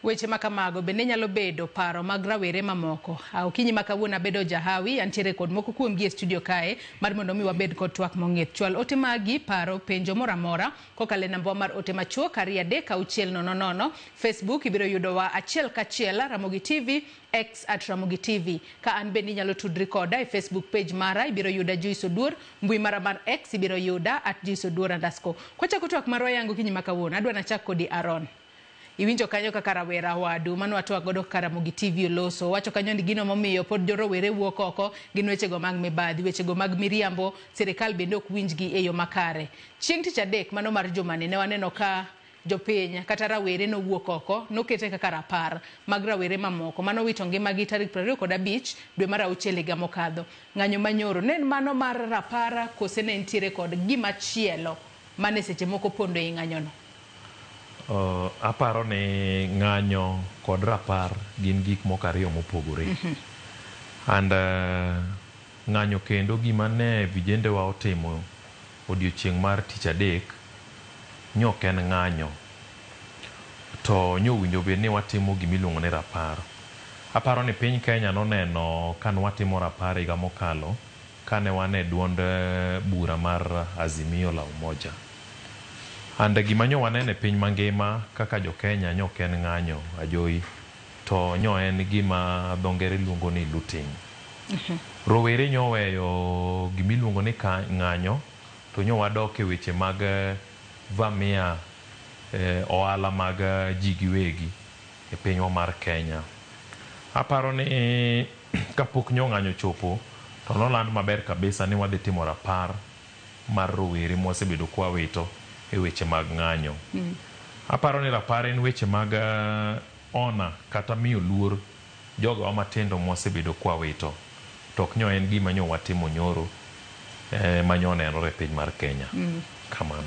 Weche makamago bende nyalo bedo paro mag rawere mamoko. Okinyi makawuono bedo jahawi antiere kod moko kuom gi e studio kae mar mondo mi wabed kod twak mong'ith. Chwal ote magi paro penjo moramora kokale namba mar ote machuok 23600. Facebook ibiro yudo wa achiel kachiel Ramogi TV, X @Ramogi TV. Ka an bende nyalo tudri koda e Facebook page mara ibiro yuda Joyce Oduor, mbui mara mar X ibiro yuda @JoyceOduor_. Kwachako twak marwa yangu kinyi makawuono adwa nachak kodi Aaron. Iwinjo kanyo kaka rawera wadu mano atwa godo kaka Ramogi TV oloso wacho kanyo ni gino momiyo pod jorowere wuok oko gin wechego mag mibadhi, wechego mag miriambo, sirikal bende ok winjgi e yo makare. Chieng' tich adek mano mar jumani ne waneno ka jopiny kata rawere no wuok oko nokete kaka rapar mag rawere mamoko mano wito ngimagi tarik 25 dwe mar auchiel higa mokadho. Ng'anyo manyoro ne mano mar rapara kose ne ntiere kod gima chielo mane seche moko pondo e ng'anyono. Aparo ni ng'anyo kod rapar gin gik moko ariyo mopogore. And ng'anyo kendo gima ne vijende wa otimo odiochieng' mar tich adek nyok en ng'anyo. To nyo winjo bed ni watimo gimiluongo ni rapar. Aparo ni piny Kenya noneno kan watimo rapar higa mokalo kane wan e duond bura mar Azimio la Umoja. Ande gima nyo wanene piny mangima kaka jo Kenya nyok en ng'anyo ajoi to nyo en gima dhongere luongo ni looting. Rowere nyo weyo gimiluongo ni ng'anyo to nyo wadok e weche mag vamia ohala mag ji giwegi e pinywa mar Kenya. Aparo ni kapok nyo ng'anyo chopo to noland maber kabisa ni wadhi timo rapar mar rowere mwasebedo kwa wito e weche mag ng'anyo. Aparo ni rapar en weche mag ona kata miyo luor jogo matindo mwasebedo kwa wito. Tok nyo en gima nyo watimo nyoro manyo nenore e piny mar Kenya. Kamano.